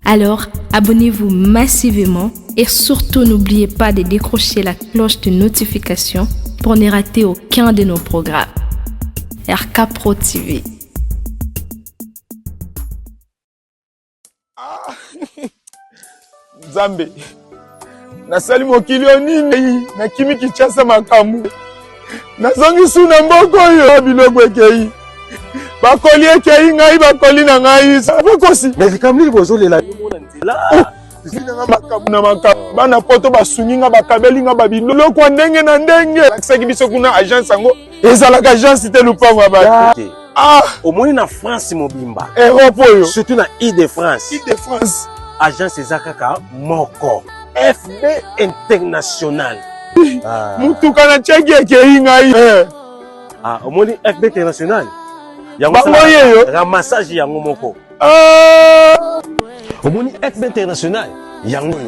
Alors, abonnez-vous massivement et surtout n'oubliez pas de décrocher la cloche de notification pour ne rater aucun de nos programmes. RK Pro TV. Zambe nasali mokili onini nakimi kichasa makambu nazongi suna mboko yo biloko ekei bakoli ekei ngai bakoli na ngai bakosi mezikamli bozolela mona nzela nga makambu na makambu bana poto basungi nga bakabeli nga babiloko ndenge na ndenge lakisaki biso kuna agence yango ezalaka agence te lupango ya bato omoni na France mobimba Europe oyo surtout na Île-de-France agence eza kaka moko FB International mutuka na cheki ekei ngai omoni FB International bango yeyo ramassage yango moko omoni FB International yango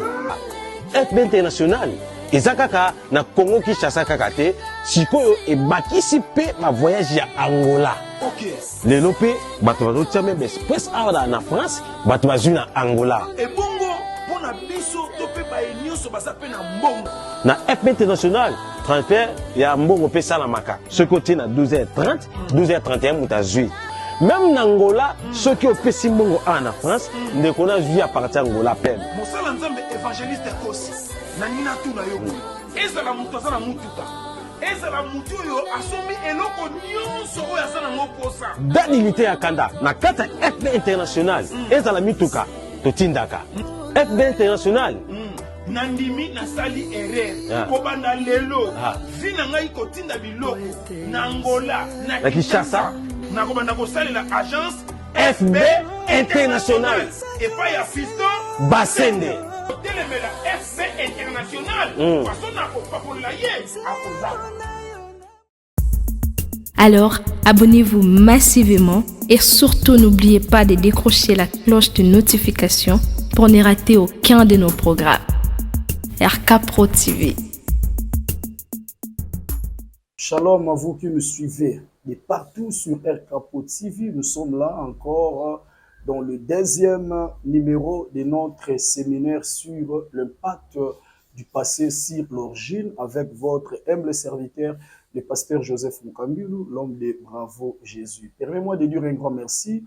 FB International eza kaka na Congo Kinshasa kaka te sikoyo ebakisi pe ba voyage ya Angola lelo pe bato bazotia même express awa na France bato bazwi na Angola ebongo mpona biso to pe bayenyoso baza pe na mbongo na FB International transfert ya mbongo pe salamaka soki otie na 12h30 12h31 moto azwi même na Angola soki opesi mbongo awa na France ndeko na zwi a partir ya Angola pene mosala nzambe évangéliste kosi na nina tuna yo ezala moto aza na mutuka ezala moto oyo asombi eloko nyonso oyo aza nango posa danilité ya kanda na kati ya FB International ezala mituka totindaka FB International nandimi nasali erreur kobanda lelo vi na ngai kotinda biloko na Angola na Kinshasa nakobanda kosalela agence FB International epai ya fiston Basende telemela FB International façon nakopakolela ye akozala. Alors, abonnez-vous massivement et surtout n'oubliez pas de décrocher la cloche de notification pour ne rater aucun de nos programmes. RK Pro TV. Shalom à vous qui me suivez de partout sur RK Pro TV. Nous sommes là encore dans le deuxième numéro de notre séminaire sur l'impact du passé sur l'origine avec votre humble serviteur, le pasteur Joseph Mukambulu, l'homme de Bravo Jésus. Permettez-moi de dire un grand merci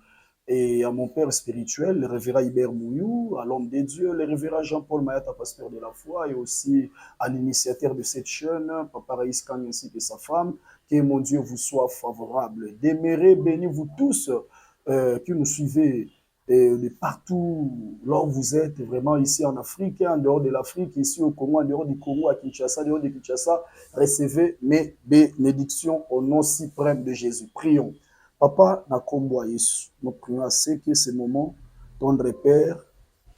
et à mon père spirituel, le révérend Hubert Mouyou, à l'homme de Dieu, le révérend Jean-Paul Mayata, pasteur de la foi, et aussi à l'initiateur de cette chaîne, Papa Raïs Kang ainsi que sa femme. Que mon Dieu vous soit favorable. Demeurez bénis vous tous qui nous suivez de partout, là où vous êtes, vraiment ici en Afrique, en dehors de l'Afrique, ici au Congo, en dehors du Congo, à Kinshasa, en dehors de Kinshasa, recevez mes bénédictions au nom suprême de Jésus. Prions. Papa, nous prions assez que ce moment, tendre Père,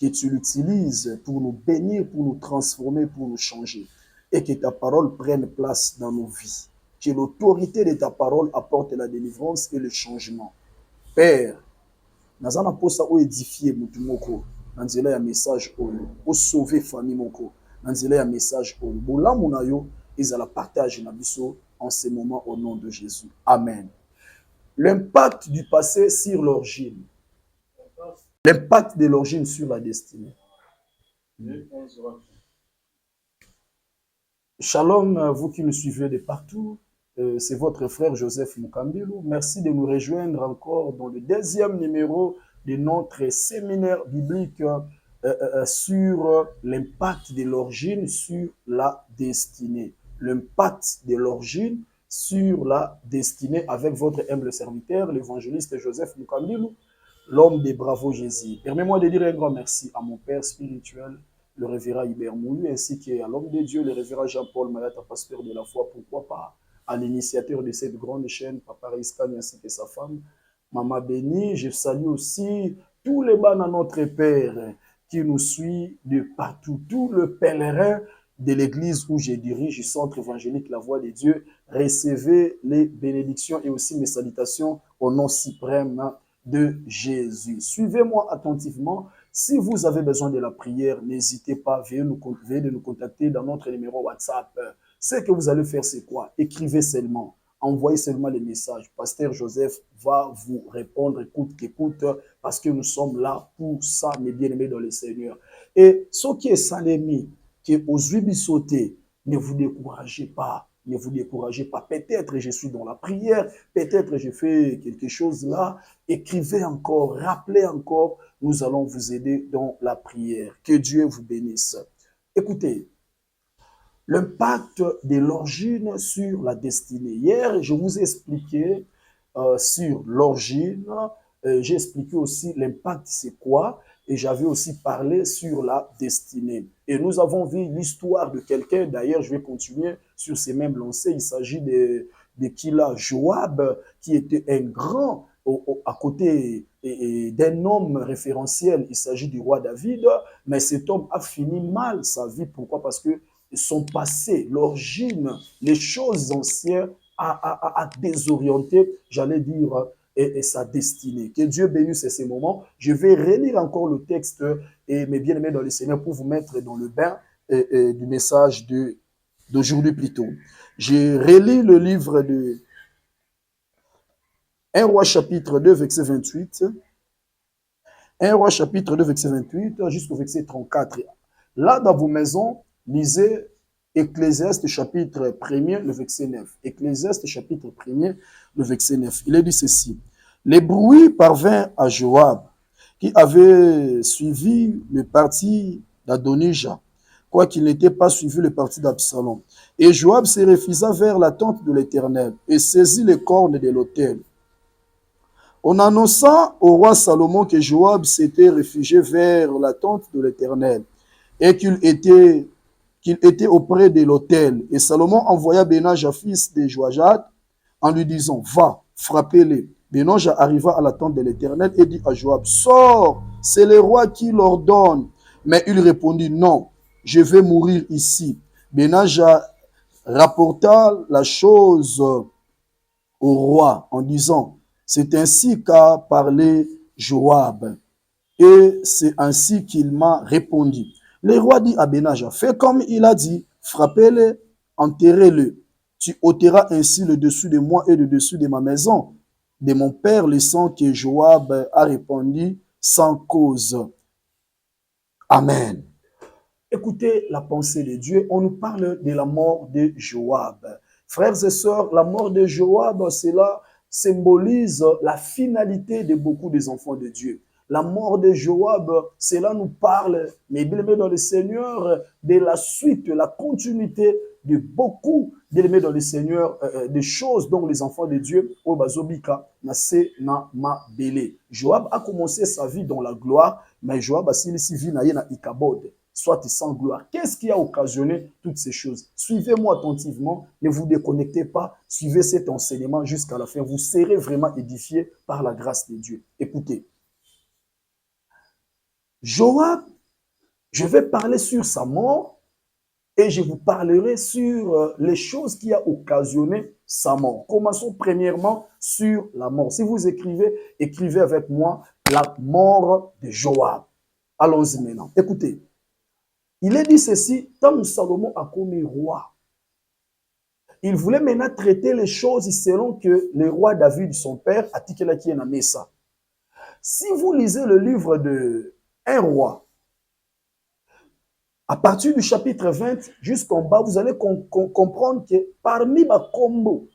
que tu l'utilises pour nous bénir, pour nous transformer, pour nous changer, et que ta parole prenne place dans nos vies. Que l'autorité de ta parole apporte la délivrance et le changement. Père, nazana posa o édifier mutu moko nanzela ya message oyo o sauver famille moko nanzela ya message oyo bolamu na yo ezala partage na biso en ce moment au nom de Jésus. Amen. L'impact du passé sur l'origine. L'impact de l'origine sur la destinée. Shalom, vous qui nous suivez de partout. C'est votre frère Joseph Mukambulu. Merci de nous rejoindre encore dans le deuxième numéro de notre séminaire biblique sur l'impact de l'origine sur la destinée. L'impact de l'origine sur la destinée avec votre humble serviteur, l'évangéliste Joseph Mukambulu, l'homme de Bravo Jésus. Permettez-moi de dire un grand merci à mon père spirituel, le révérend Hubert Mouyou, ainsi qu'à l'homme de Dieu, le révérend Jean-Paul Mayata, pasteur de la foi, pourquoi pas, à l'initiateur de cette grande chaîne, Papa Raïskani ainsi que sa femme, Maman Béni. Je salue aussi tous les bans à notre Père qui nous suit de partout, tout le pèlerin de l'église où je dirige, du centre évangélique La Voix de Dieu. Recevez les bénédictions et aussi mes salutations au nom suprême de Jésus. Suivez-moi attentivement. Si vous avez besoin de la prière, n'hésitez pas, veuillez de nous contacter dans notre numéro WhatsApp. Ce que vous allez faire, c'est quoi? Écrivez seulement envoyez seulement les messages. Pasteur Joseph va vous répondre écoute, parce que nous sommes là pour ça, mes bien-aimés dans le Seigneur. Et ce qui est Salemi, qui est aux huit sautés, ne vous découragez pas. Ne vous découragez pas. Peut-être je suis dans la prière, peut-être je fais quelque chose là. Écrivez encore, rappelez encore, nous allons vous aider dans la prière. Que Dieu vous bénisse. Écoutez, l'impact de l'origine sur la destinée. Hier, je vous ai expliqué sur l'origine, j'ai expliqué aussi l'impact c'est quoi, et j'avais aussi parlé sur la destinée. Et nous avons vu l'histoire de quelqu'un, d'ailleurs je vais continuer sur ces mêmes lancers, il s'agit de Kila Joab, qui était un grand, à côté d'un homme référentiel, il s'agit du roi David, mais cet homme a fini mal sa vie. Pourquoi? Parce que son passé, l'origine, les choses anciennes a désorienté, j'allais dire, et sa destinée. Que Dieu bénisse ces moments. Je vais relire encore le texte et mes bien-aimés dans le Seigneur pour vous mettre dans le bain du message d'aujourd'hui plutôt. J'ai relis le livre de 1 Roi chapitre 2 verset 28. 1 Roi chapitre 2 verset 28 jusqu'au verset 34. Là dans vos maisons, lisez Ecclésiaste chapitre 1er, le verset 9. Ecclésiaste chapitre 1er, le verset 9. Il est dit ceci. Les bruits parvinrent à Joab, qui avait suivi le parti d'Adonijah, quoiqu'il n'était pas suivi le parti d'Absalom. Et Joab se refusa vers la tente de l'Éternel et saisit les cornes de l'autel. On annonça au roi Salomon que Joab s'était réfugié vers la tente de l'Éternel et qu'il était auprès de l'autel. Et Salomon envoya Benaja, fils de Joajad, en lui disant, va, frappez-les. Benaja arriva à la tente de l'Éternel et dit à Joab, sors, c'est le roi qui l'ordonne. Mais il répondit, non, je vais mourir ici. Benaja rapporta la chose au roi en disant, c'est ainsi qu'a parlé Joab. Et c'est ainsi qu'il m'a répondu. Le roi dit à Benaja, fais comme il a dit, frappez-le, enterrez-le. Tu ôteras ainsi le dessus de moi et le dessus de ma maison, de mon père, le sang que Joab a répandu sans cause. Amen. Écoutez la pensée de Dieu. On nous parle de la mort de Joab. Frères et sœurs, la mort de Joab, cela symbolise la finalité de beaucoup des enfants de Dieu. La mort de Joab, cela nous parle, mais bien aimé dans le Seigneur, de la suite, la continuité de beaucoup, bien aimé dans le Seigneur, des choses dont les enfants de Dieu, au Bazobika, Nase na ma belé. Joab a commencé sa vie dans la gloire, mais Joab a signé sa vie na Ikabod, soit sans gloire. Qu'est-ce qui a occasionné toutes ces choses? Suivez-moi attentivement, ne vous déconnectez pas, suivez cet enseignement jusqu'à la fin. Vous serez vraiment édifiés par la grâce de Dieu. Écoutez. Joab, je vais parler sur sa mort et je vous parlerai sur les choses qui ont occasionné sa mort. Commençons premièrement sur la mort. Si vous écrivez, écrivez avec moi la mort de Joab. Allons-y maintenant. Écoutez, il est dit ceci, tant que Salomon a commis roi, il voulait maintenant traiter les choses selon que le roi David, son père, a dit qu'il a mis ça. Si vous lisez le livre de un roi, à partir du chapitre 20 jusqu'en bas, vous allez comprendre que parmi les combos,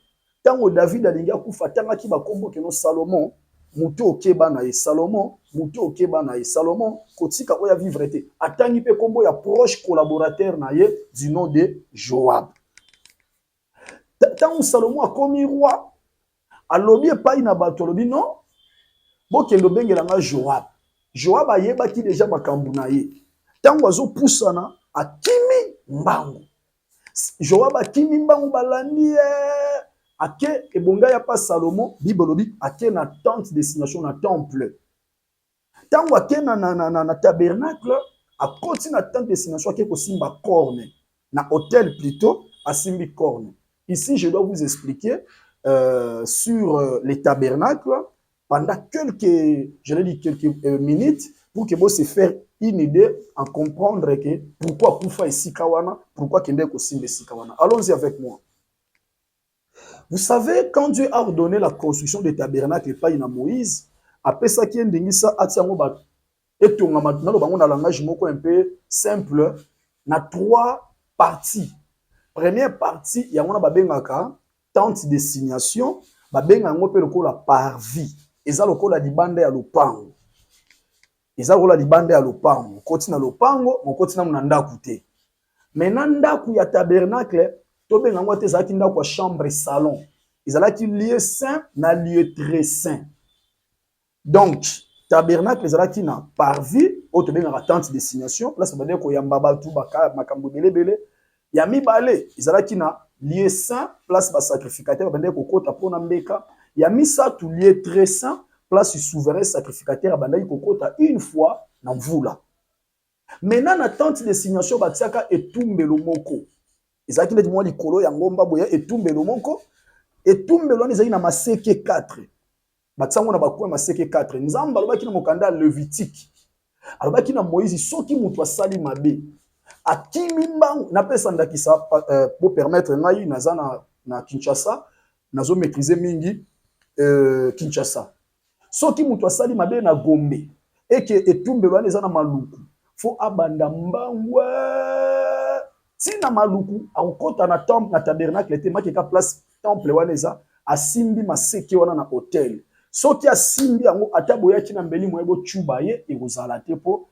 tant que David a dit que Salomon, Mouto Okeba na Salomon, Mouto Okeba na Salomon, Kotika oya vivre été. Atangi pe kombo ya proche collaborateur na ye du nom de Joab. Tant que Salomon a commis roi, a lobby pas ina bato lobby non, bo kendo bengela nga Joab. Joab a yeba ki déjà makambu na ye. Tant wazo pusana a kimi mbangu. Joab a kimi mbangu balandi ake ebonga ya pas Salomon bibolobi ake na tente destination na temple. Tant wake na tabernacle a koti na tente destination ake ko simba corne na hôtel plutôt a simbi corne. Ici je dois vous expliquer sur les tabernacles pendant quelques minutes pour que vous se faire une idée en comprendre que pourquoi Koufa est Sikawana, pourquoi Kende Kosimbe Sikawana. Allons-y avec moi. Vous savez, quand Dieu a ordonné la construction des tabernacles par Moïse, après ça qui est ndingisa atiango ba etonga maintenant bango na langage moko un peu simple na trois parties. Première partie, il y a una babengaka tente de signation, babenga ngo pe lokola parvis. Eza lokola libanda ya lopango. Eza lokola libanda ya lopango. Koti na lopango, mokoti na munanda kute. Maintenant ndaku ya tabernacle, tobenga ngo te zaki ndaku ya chambre salon. Ezalaki lieu saint na lieu très saint. Donc, tabernacle ezalaki na parvis, oyo tobengaka tente de signation, place bade ko yamba batu baka makambo belebele. Ya mibale ezalaki na lieu saint, place ba sacrificateur bande ko kota pona mbeka. Ya misatu lieu très saint, place souverain sacrificateur bande ko kota une fois na mvula. Maintenant na tente de signation batiaka etumbelo moko. Ezalaki neti mwa likolo ya ngomba boya etumbelo moko. Etumbelo wana ezalaki na maseke 4. Batsango na bakwe maseke 4. Nzamba alobaki na mokanda Lévitique. Alobaki na Moïse soki mutu asali mabe. Akimi mbangu na pesa ndakisa pour permettre ngai naza na Kinshasa nazo maîtriser mingi Kinshasa. Soki mutu asali mabe na Gombe eke etumbelo wana eza na maluku. Fo abanda mbangu tina maluku akokota na temple na tabernacle te makeka place temple wana eza asimbi maseke wana na hotel. Soki asimbi yango ataboyaki na mbeli moyebo chuba ye ekozala te po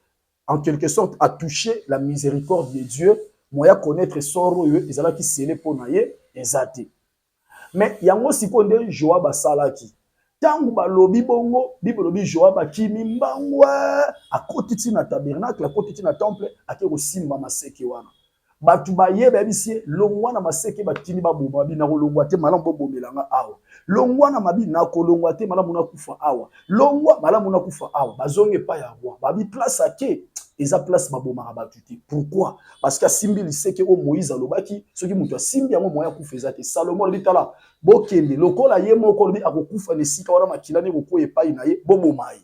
en quelque sorte à toucher la miséricorde de Dieu, moya connaître soro yo ezalaki scellé po na ye ezate. Mais yango sikonde Joab asalaki. Tangu balobi bongo, Bible lobi Joab akimi mbangwa akotiti na tabernacle, akotiti na temple, ake kosimba maseke wana. Batu bayeba bisie longwa na maseke batini baboma bi na kolongwa te malamu bobomelanga awa. Longwa na mabi na kolongwa te malamu na kufa awa. Longwa malamu na kufa awa. Bazonge pa ya roi. Babi place ake eza place baboma batu te. Pourquoi? Parce que simbi liseke o Moïse alobaki soki mutu simbi yango moya kufa ezate. Salomon lobi tala bokende lokola ye moko lobi akokufa ne sika wana makilani ko epai na ye boboma ye.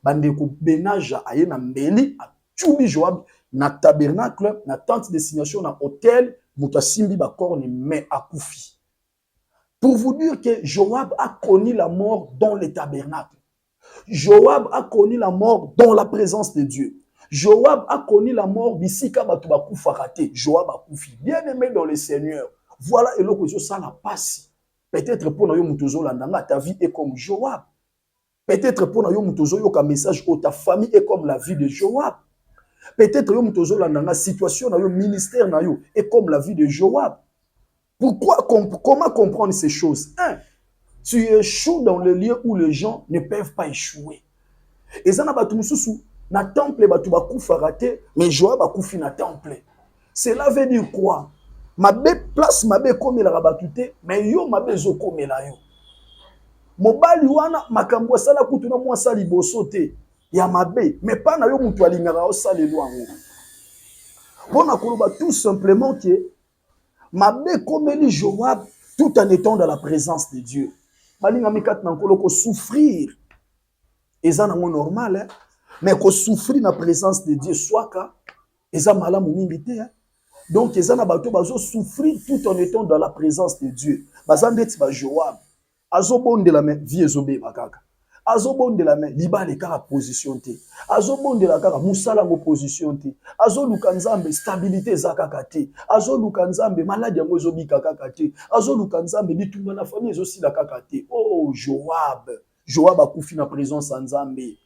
Bande ko benaja aye na mbeli achubi Joab na tabernacle, na tente de signation, na hôtel, muta simbi ba corne mais akufi. Pour vous dire que Joab a connu la mort dans le tabernacle. Joab a connu la mort dans la présence de Dieu. Joab a connu la mort bisika batu ba kufa raté. Joab a kufi. Bien aimé dans le Seigneur. Voilà eloko zo ça la passe. Peut-être pour na yo mutozo landanga ta vie est comme Joab. Peut-être pour na yo mutozo yo ka message ou ta famille est comme la vie de Joab. Peut-être yo mutozo la nanga situation na yo ministère na yo est comme la vie de Joab. Pourquoi comment comprendre ces choses? Un, tu échoues dans le lieu où les gens ne peuvent pas échouer. Et ça na batu mususu na temple batu bakufa raté mais Joab bakufi na temple. Cela veut dire quoi? Mabe place mabe comme la rabatute mais yo mabe zo comme la yo. Mobali wana makambo sala kutuna mwa sali bosote. Ya mabe mais pas na yo mutu alingaka osalelo yango pona koloba tout simplement que mabe comme li Joab tout en étant dans la présence de Dieu balinga mikat na nkolo ko souffrir eza nango normal hein? Mais ko souffrir na présence de Dieu swaka eza malamu mingi te hein? Donc eza na bato bazo souffrir tout en étant dans la présence de Dieu bazandeti ba Joab azobonde la vie ezobe bakaka azobonde la main libale kaka position te azobonde la kaka musala ngo position te azoluka nzambe stabilité za kaka te azoluka nzambe maladi yango ezobika kaka te azoluka nzambe bitumba na famille ezosila kaka te. Oh Joab akufi na présence ya nzambe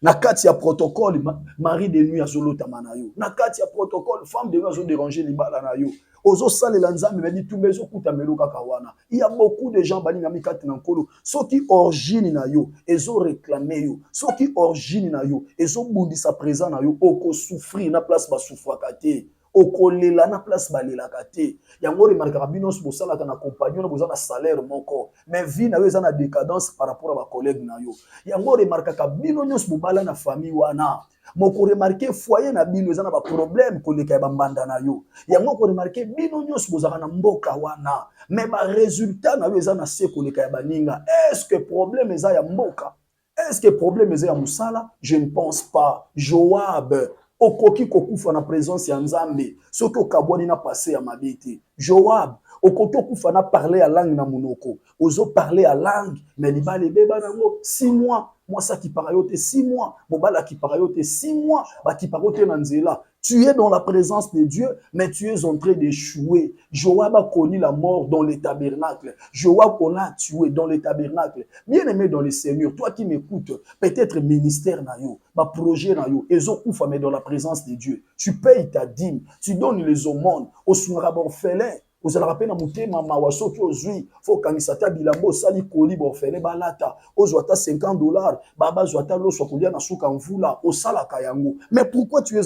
na kati ya protocole mari de nuit azolota manayo na kati ya protocole femme de nuit azo déranger libala na yo ozo salela nzambe mais bitumba ezokuta melo kaka wana. Il y a beaucoup de gens balinga mikati na nkolo soki origine na yo ezo réclamer yo soki origine na yo ezo bundisa présent na yo oko souffrir na place ba souffraka te okolela na place balelaka te yango remarquera bino so bosalaka na compagnon na bozana salaire moko mais vie na yo eza na décadence par rapport à ba collègue na yo yango remarquera bino nyos bobala na famille wana moko remarquer foyer na bino eza na ba problème koleka ya bambanda na yo yango ko remarquer bino nyos bozaka na mboka wana mais ba résultat na yo eza na se koleka ya baninga. Est-ce que problème eza ya mboka? Est-ce que problème eza ya musala? Je ne pense pas. Joab okoki kokufa na présence ya nzambe soki okabwani na passé ya mabete. Joab Okoto kufana parler à langue na monoko. Ozo parler à langue. Mais li ba le beba nango 6 mois. Moi ça qui parayote 6 mois. Mobala qui parayote 6 mois. Ba qui parayote nanzela. Tu es dans la présence de Dieu, mais tu es en train d'échouer. Joab a connu la mort dans les tabernacles. Joab on l'a tué dans les tabernacles. Bien aimé dans le Seigneur, toi qui m'écoutes, peut-être ministère na yo, ma projet na yo, ezo kufa mais dans la présence de Dieu. Tu payes ta dîme, tu donnes les aumônes, au sunra borfelin. Vous allez rappeler mutema mawaso ki ozui faut kangisata bilambo sali koli borfelin balata ozwata $50 baba zwata lo sokolia na suka mvula osala kayango. Mais pourquoi tu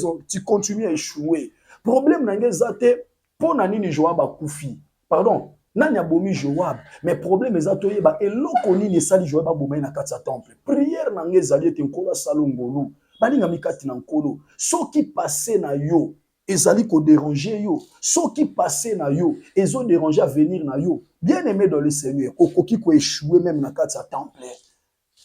continues à échouer? Problème na ngezate pour na nini Joab akufi. Pardon, nani abomi Joab, mais problème ezato yeba eloko nini sali Joab abomai na kati ya temple. Prière na ngezali ete nkola salongolo balinga mikati na nkolo soki passé na yo ezali ko déranger yo, soki passé na yo ezo déranger à venir na yo. Bien aimé dans le Seigneur, okoki ko échouer même na kati ya temple.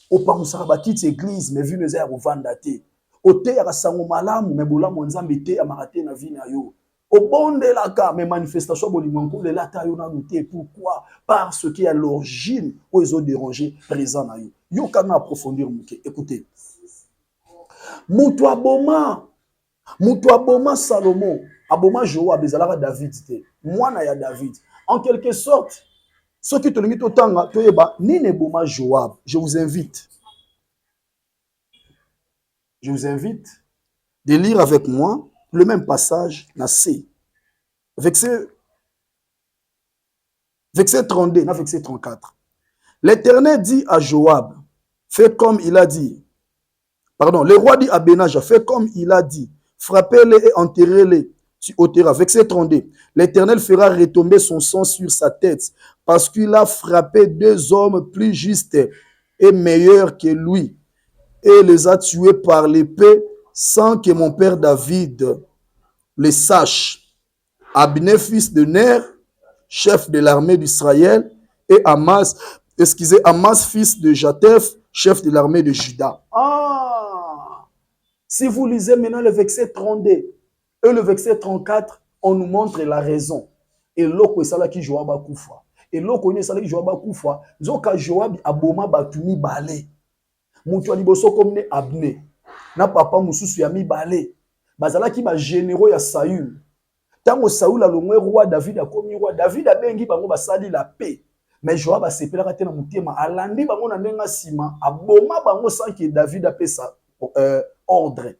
Opamusaka bakiti église mais vu les airs ovandate. Ote ya sango malamu mais bolamu nzambe te ya marate na vie na yo. Obonde la ka mais manifestation bolimwanko le lata yo na noté. Pourquoi? Parce qu'il y a l'origine où ils ont dérangé présent na yo. Yo kana approfondir muke. Écoutez. Mutu aboma Salomon, aboma Joab bezalaka David te. Mwana ya David. En quelque sorte, ceux qui te l'ont autant toyeba nine boma Joab. Je vous invite de lire avec moi le même passage na C. Verset 32, na verset 34. L'Éternel dit à Joab, fais comme il a dit. Pardon, le roi dit à Benaja, fais comme il a dit. Frappez-les et enterrez-les. Tu ôteras. Verset 32. L'Éternel fera retomber son sang sur sa tête parce qu'il a frappé 2 hommes plus justes et meilleurs que lui et les a tués par l'épée sans que mon père David le sache. Abner, fils de Ner, chef de l'armée d'Israël, et Amas, fils de Jatef, chef de l'armée de Juda. Si vous lisez maintenant le verset 32 et le verset 34, on nous montre la raison. Et l'oko esala ki Joab akufa. Et l'oko esala ki Joab akufa, zoka Joab aboma batumi bale. Mutu aliboso komne Abne. Na papa mususu ya mi bale. Bazala ki ba généraux ya Saül. Tango Saül alongwe roi David akomi roi David abengi bango basali la paix. Mais Joab asepela te na mutema alandi bango na ndenga sima aboma bango sans que David apesa ordre.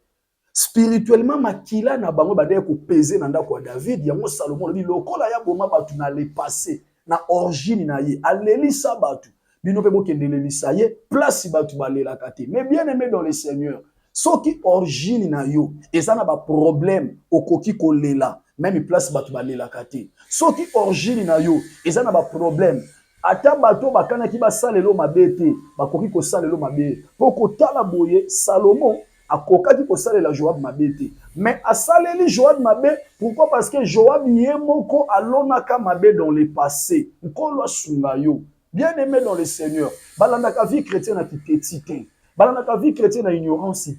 Spirituellement makila na bango badeye ko peser na ndako ya David yango Salomon lobi lokola ya boma batu na le passé na origine na ye alelisa batu bino pe bokende lelisa ye place batu balela kate. Mais bien aimé dans le Seigneur, soki origine na yo ezana ba problème okoki kolela même place batu balela kate. Soki origine na yo ezana ba problème ata bato bakana ki basalelo mabete bakoki ko salelo mabe poko tala boye Salomon akokaki ko salela Joab mabete mais asaleli Joab mabe. Pourquoi? Parce que Joab yemoko alonaka mabe dans le passé nkolo asunga yo. Bien aimé dans le Seigneur, balandaka vie chrétienne na kitete balandaka vie chrétienne na ignorance.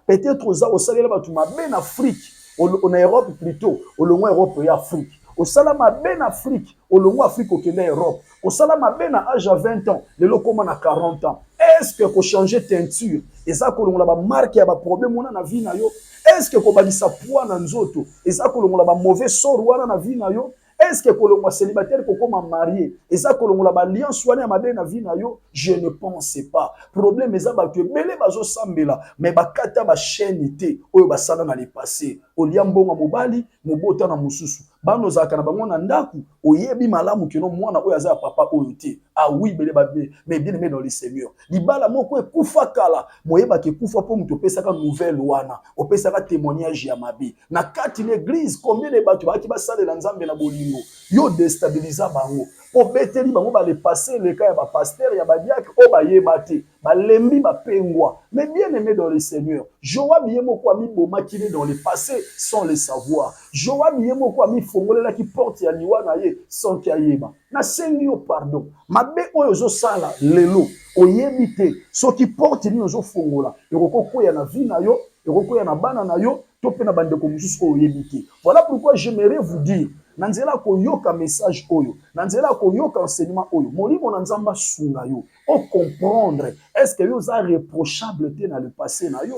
Peut-être oza osalela batu mabe na Afrique en Europe plutôt au loin Europe et Afrique. Au salama ben Afrique, au long Afrique au Kenya Europe. Au salama ben à âge à 20 ans, le loco à 40 ans. Est-ce que qu'on changer teinture? Et ça qu'on a marqué à problème on a na vie na yo. Est-ce que qu'on va dire ça poids na nzoto? Et ça qu'on a mauvais sort ou na vie na yo. Est-ce que qu'on a célibataire pour qu'on marié? Et ça qu'on a alliance soigné à ma ben na vie na yo. Je ne pense pas. Problème est que belé bazo sambela, mais bakata ba chaîne été oyo basana na le passé. Oliambonga mobali, mobota na mususu. Bano zaka na bango na ndaku oyebi malamu keno mwana oyo aza papa oyo te. Ah oui belé babé, mais bien aimé dans le Seigneur. Libala moko ekufa kala, moyeba ke kufa po muto pesaka nouvelle wana, opesaka témoignage ya mabe. Na kati l'église combien de bato baki basale na nzambe na bolingo. Yo déstabiliser bango. Po beteli bango ba le passer le cas ya ba pasteur ya ba diacre o ba yebate, ba lembi ba pengwa. Mais bien aimé dans le Seigneur, Joab yemoko ami boma kile dans le passé sans le savoir. Joab yemoko ami fongolela ki porte ya liwa na ye sans ki ayeba. Na sengi yo pardon. Mabe oyo zo sala lelo oyebi te soki porte ni ozo fongola ekoko koya na vie na yo ekoko koya na bana na yo to pe na bandeko mususu oyebi te. Voilà pourquoi j'aimerais vous dire nanzela koyoka message oyo, nanzela koyoka enseignement oyo, molimo na nzamba sunga yo, o comprendre, est-ce que yo za reprochable te na le passé na yo?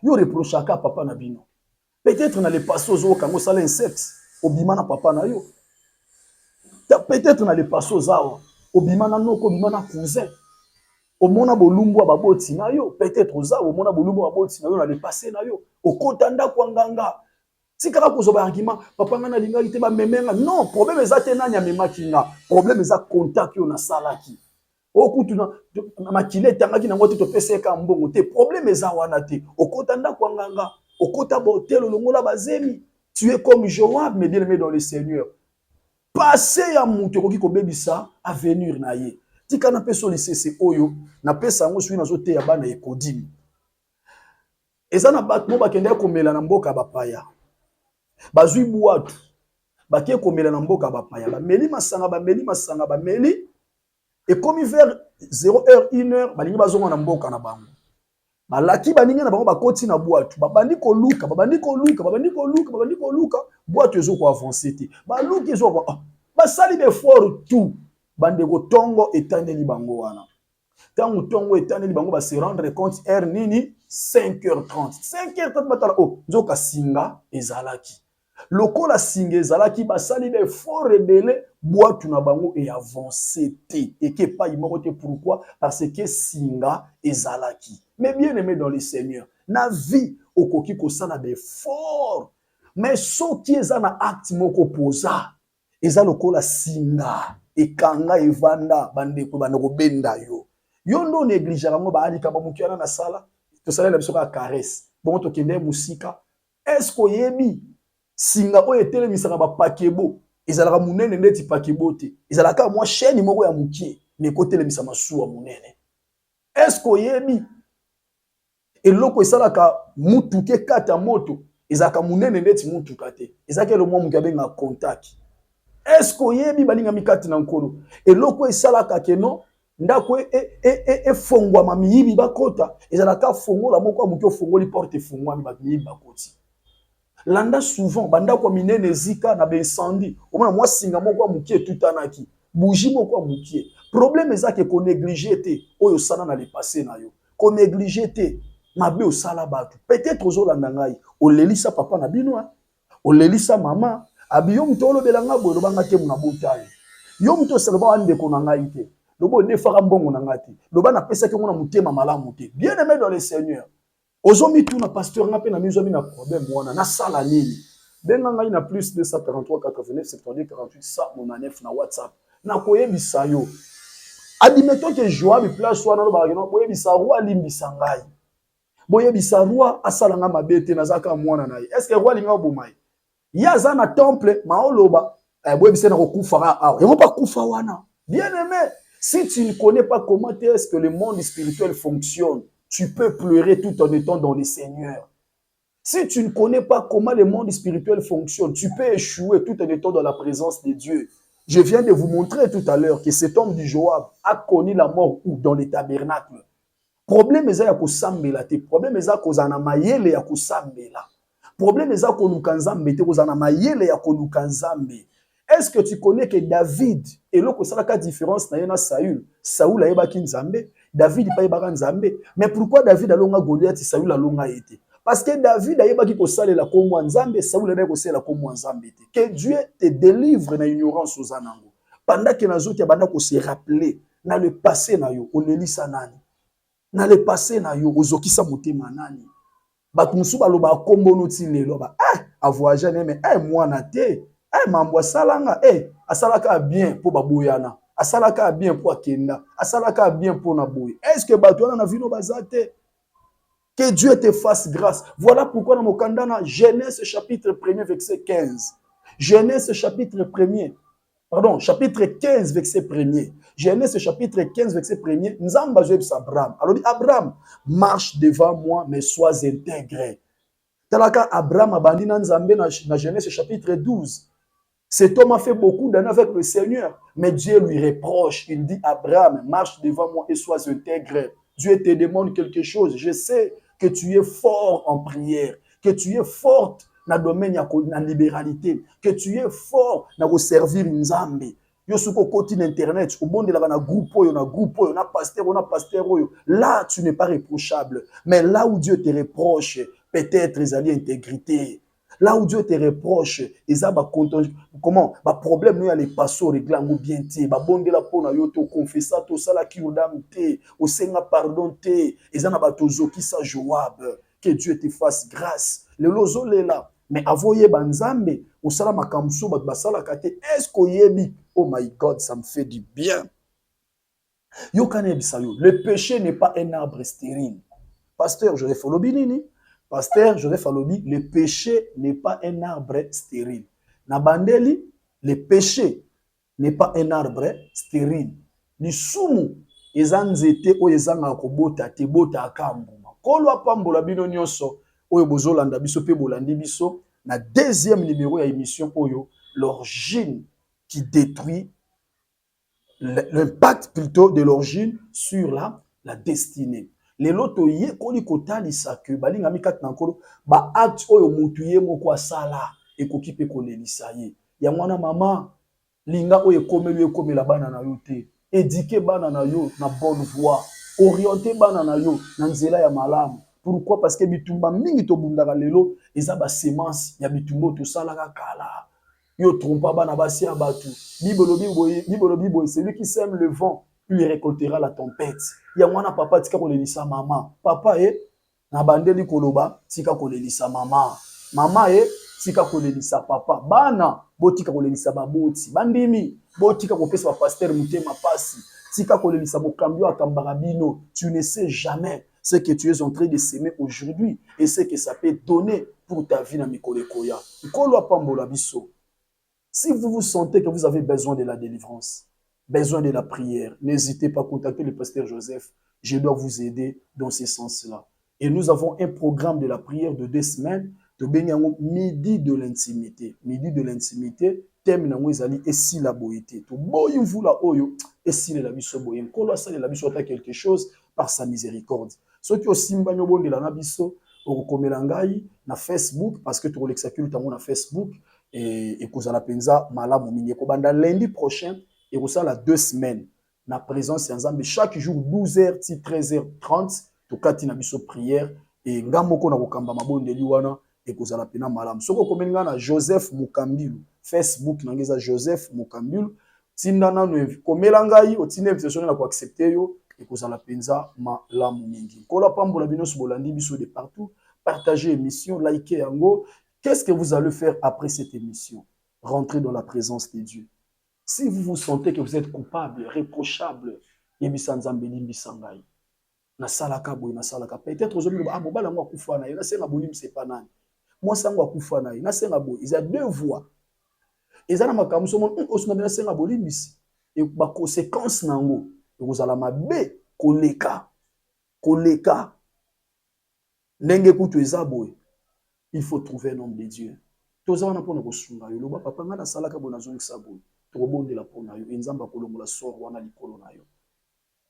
Yo reprochaka papa na bino. Peut-être na le passé ozo kango sala insecte, obima na papa na yo. Peut-être na le passé ozawa, obima na noko, obima na cousin. Omona bolumbu baboti na yo, peut-être ozawa, omona bolumbu baboti na yo na le passé na yo. Okotanda kwanganga. Si kaka kozoba argument, papa nga na linga ite ba memenga. Non, problème ezate nanya memaki nga. Problème eza contact yo na salaki. Okutu na makile tangaki na ngote to peseka mbongo te. Problème eza wana te. Okotanda kwanganga, okota botel longola bazemi. Tu es comme Joab, mais bien aimé dans le Seigneur. Passer ya mutu koki ko bebisa avenir na ye. Tika na peso lisese oyo, na pesa ngo sui na zote ya bana ekodimi. Eza na batmo bakende komela na mboka bapaya. Bazui buatu. Bakie komela na mboka bapaya. Bameli masanga, bameli. Et comme vers 0h, 1h, balingi bazonga na mboka na bango. Balaki baninga na bango bakoti na buatu. Babandi ko luka. Buatu ezo ko avancer te. Baluki ezo ko basali be fort tout. Bande ko tongo etandeli bango wana. Tango tongo etandeli bango ba se rendre compte R nini 5h30. 5h30 batala nzoka singa ezalaki. Lokola singa ezalaki basali be fort rebelle boatu na bango et avancer te. Et que pas imoko te pourquoi? Parce que singa ezalaki. Mais bien aimé dans le Seigneur, na vie okoki ko sala be fort. Mais so qui eza na acte moko posa eza lokola singa ekanga evanda bande ko banoko benda yo. Yo ndo négligera ngo ba alika ba mukiana na sala to sala na biso ka caresse. Bon to kende musika. Est-ce ko yebi singa o etelemisaka ba pakebo ezalaka munene neti pakebo te. Ezalaka mwa chaîne moko ya mukie mais ko telemisa masuwa munene. Est-ce ko yebi eloko esalaka mutuke kata moto ezaka munene neti mutuka te. Ezaka le mwa mukabe nga contact. Est-ce que yebi balinga mikati na nkolo eloko esalaka keno ndako fongwa mamiyibi bakota ezalaka fongola moko muki ofongoli porte fongwa miyibi bakoti. Landa souvent bandako minene zika na be incendie omona mwa singa moko muki etutanaki bougie moko muki. Problème ezake ko négliger te oyo sana na le passé na yo. Ko négliger te mabe osala batu. Peut-être ozolanda ngai olelisa papa na bino olelisa mama abiyo mtolo belanga boyo lobanga te muna botaye. Yo mto saloba wande ko nanga ite. Lobo ne faka mbongo nanga te. Loba na pesa ke mona mutema malamu te. Bien aimé dans le Seigneur. Ozomi tu na pasteur nga pe na mizo mi na problème wana na sala nini. Benga ngai na plus 243 89 72 48 109 na WhatsApp. Na koyebisa yo. Admettons que Joab place wana loba ngeno koyebisa roi limbisa ngai. Boyebisa roi asala nga mabete nazaka mwana naye. Est-ce que roi linga bomai? Yaza na temple maoloba boyebisa na kokufara awa. Yango pa kufa wana. Bien aimé, si tu ne connais pas comment est-ce que le monde spirituel fonctionne, tu peux pleurer tout en étant dans le Seigneur. Si tu ne connais pas comment le monde spirituel fonctionne, tu peux échouer tout en étant dans la présence de Dieu. Je viens de vous montrer tout à l'heure que cet homme du Joab a connu la mort où? Dans les tabernacles. Problème eza ya kosambela te. Problème eza kozana mayele ya kosambela. Problème eza koluka nzambe te kozana mayele ya koluka nzambe. Est-ce que tu connais que David et loko salaka différence na yena Saül? Saül ayebaki nzambe, David pa yebaka nzambe. Mais pourquoi David alonga Goliath et Saül alonga ete? Parce que David ayebaki ko salela komwa nzambe, Saül ayebaki ko salela komwa nzambe te. Que Dieu te délivre na ignorance ozanango. Pendant que nazoki abanda ko se rappeler na le passé na yo, olelisa nani? Na le passé na yo ozokisa motema nani? Bato musu baloba kombo noti lelo ba avoyager mais mwana te mambo asalanga asalaka bien po baboyana asalaka bien po akenda asalaka bien po na boye. Est-ce que bato wana na vino bazate? Que Dieu te fasse grâce. Voilà pourquoi dans mokanda na Genèse chapitre 1er verset 15. Genèse chapitre 1er pardon, chapitre 15, verset 1er. Genèse chapitre 15, verset 1er. Nzamba azobisa Abraham. Alors dit Abraham, marche devant moi, mais sois intégré. Talaka Abraham abandi na Nzambe na Genèse chapitre 12. Cet homme a fait beaucoup d'années avec le Seigneur, mais Dieu lui reproche. Il dit Abraham, marche devant moi et sois intégré. Dieu te demande quelque chose. Je sais que tu es fort en prière, que tu es forte na domaine ya na libéralité, que tu es fort na ko servir Nzambe. Yo suko koti na internet, obondelaka na groupe oyo, na pasteur oyo. Là, tu n'es pas réprochable. Mais là où Dieu te reproche, peut-être ezali intégrité. Là où Dieu te reproche, comment ba problème nous y a les passos réglango bien té, ba bondela pona yo to confessa to sala ki udam té, o senga pardon té, ezana ba tozo ki sa Joab, que Dieu te fasse grâce. Le lozo là, mais avoye banzambe, o sala makamso ba basala kate, est-ce qu'on yebi? Oh my God, ça me fait du bien. Yo kane bisayo, le péché n'est pas un arbre stérile. Pasteur Joseph Olobinini, Pasteur Joseph Alobi, le péché n'est pas un arbre stérile. Nabandeli, le péché n'est pas un arbre stérile. Lisumu, ezanzete o ezanga kobota te bota akambuma. Kolwa pambola bino nyonso, oyo bozolanda biso pe bolandi biso, na deuxième numéro ya émission oyo, l'origine qui détruit, l'impact plutôt de l'origine sur la destinée. Lelo toye koli kotalisa ke balinga mikati na nkolo ba acte oyo mutu ye moko asala ekoki pe kolelisa ye ya mwana mama linga oyo ekomela bana na yo te, éduquer bana na yo na bonne voie, orienter bana na yo na nzela ya malamu. Pourquoi? Parce que bitumba mingi to bundaka lelo eza ba semence ya bitumba to salaka kala yo trompa bana basi ya batu bibolo celui qui sème le vent il récoltera la tempête. Ya mwana papa tika kolelisa mama. Papa na bandeli koloba tika kolelisa mama. Mama tika kolelisa papa. Bana botika kolelisa baboti. Bandimi botika kopesa ba pasteur mutema pasi. Tika kolelisa mokambio akambara bino. Tu ne sais jamais ce que tu es en train de s'aimer aujourd'hui et ce que ça peut donner pour ta vie na mikolo koya. Nkolo pambola biso. Si vous vous sentez que vous avez besoin de la délivrance, besoin de la prière, n'hésitez pas à contacter le pasteur Joseph. Je dois vous aider dans ce sens-là. Et nous avons un programme de la prière de 2 semaines, de midi de l'intimité. Midi de l'intimité, thème na ezali et si la boité. To boyi vula oyo et si la biso boyem. Kolo sa la biso ata quelque chose par sa miséricorde. Ceux qui aussi mbanyo bonde la biso okomela ngai na Facebook parce que to l'exacule tango na Facebook et kozala penza malamu mingi ko banda lundi prochain et ça la 2 semaines na présence ya Nzambe chaque jour 12h ti 13h30 to kati na biso prière et ngamoko na kokamba mabondeli wana et kozala pena malamu soko komenga na Joseph Mukambilu Facebook na ngeza Joseph Mukambilu tindana no komela ngai otina invitation na ko accepter yo et kozala penza malamu mingi kola pambola bino so bolandi biso de partout partager émission liker yango. Qu'est-ce que vous allez faire après cette émission? Rentrer dans la présence de Dieu. Si vous vous sentez que vous êtes coupable, réprochable, peut-être aux hommes, moi, ça m'a koufana, il y a 2 voies. Et ça m'a comme ça, et ma conséquence nango, et vous allez m'abbé, koleka, nenge kutu ezaboy. Il faut trouver un homme de Dieu. Tous on a pour nous sunga yo loba papa ngana salaka bona zongisa boy. To bondela pona yo enzamba kolongola sor wana likolo na yo.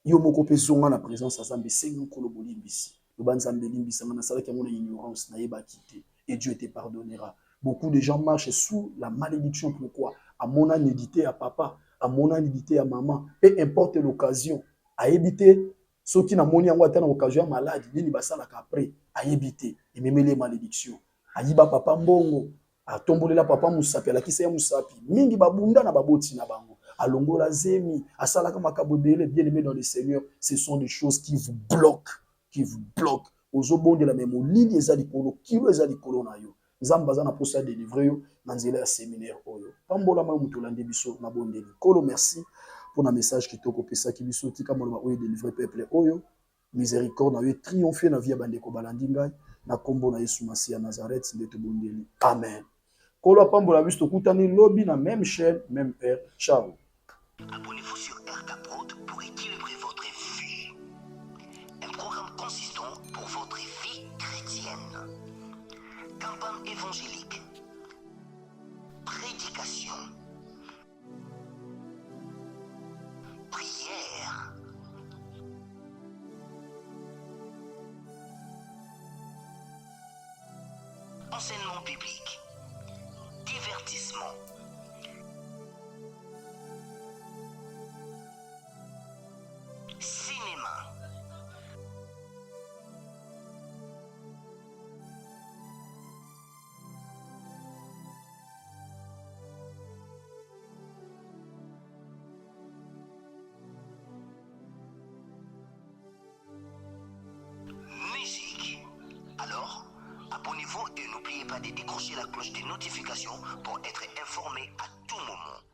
Yo moko pe zonga na présence ya Nzambe sengi koloboli mbisi. Loba Nzambe limbisa ngana salaka mona ignorance na yeba kité et Dieu te pardonnera. Beaucoup de gens marchent sous la malédiction. Pourquoi? À mon anédité à papa, à mon anédité à maman, peu importe l'occasion, à éviter ceux qui n'ont pas eu l'occasion malade, ils ne savent pas après, à éviter et même les malédictions. Ayiba papa mbongo, a tombolé la papa musapi, a la kisa ya musapi, mingi babunda na baboti na bango, a longo la zemi, a salaka makabodele, bien aimé dans le Seigneur, ce sont des choses qui vous bloquent, Aux obons de la même lili ezali kolo, kilo ezali kolo na yo. Zambaza na posa délivrer yo, nanzela ya séminaire oyo. Pambola ma mutolande biso na bondeli. Kolo merci pour un message qui toko pesa ki biso tika moloma oyo délivrer peuple oyo. Miséricorde na yo triompher na vie bandeko balandi ngai. Na kombo na Yesu Masiya Nazareth ndeto bondeli. Amen. Kolo pambola biso kutani lobby na même chaîne, même heure. Ciao. Abonnez-vous sur RK pour équilibrer votre vie. Un programme consistant pour votre vie chrétienne. Campagne évangélique. Prédication. Prière. enseignement biblique, divertissement, cinéma, musique. Alors, abonnez-vous et n'oubliez pas de décrocher la cloche des notifications pour être informé à tout moment.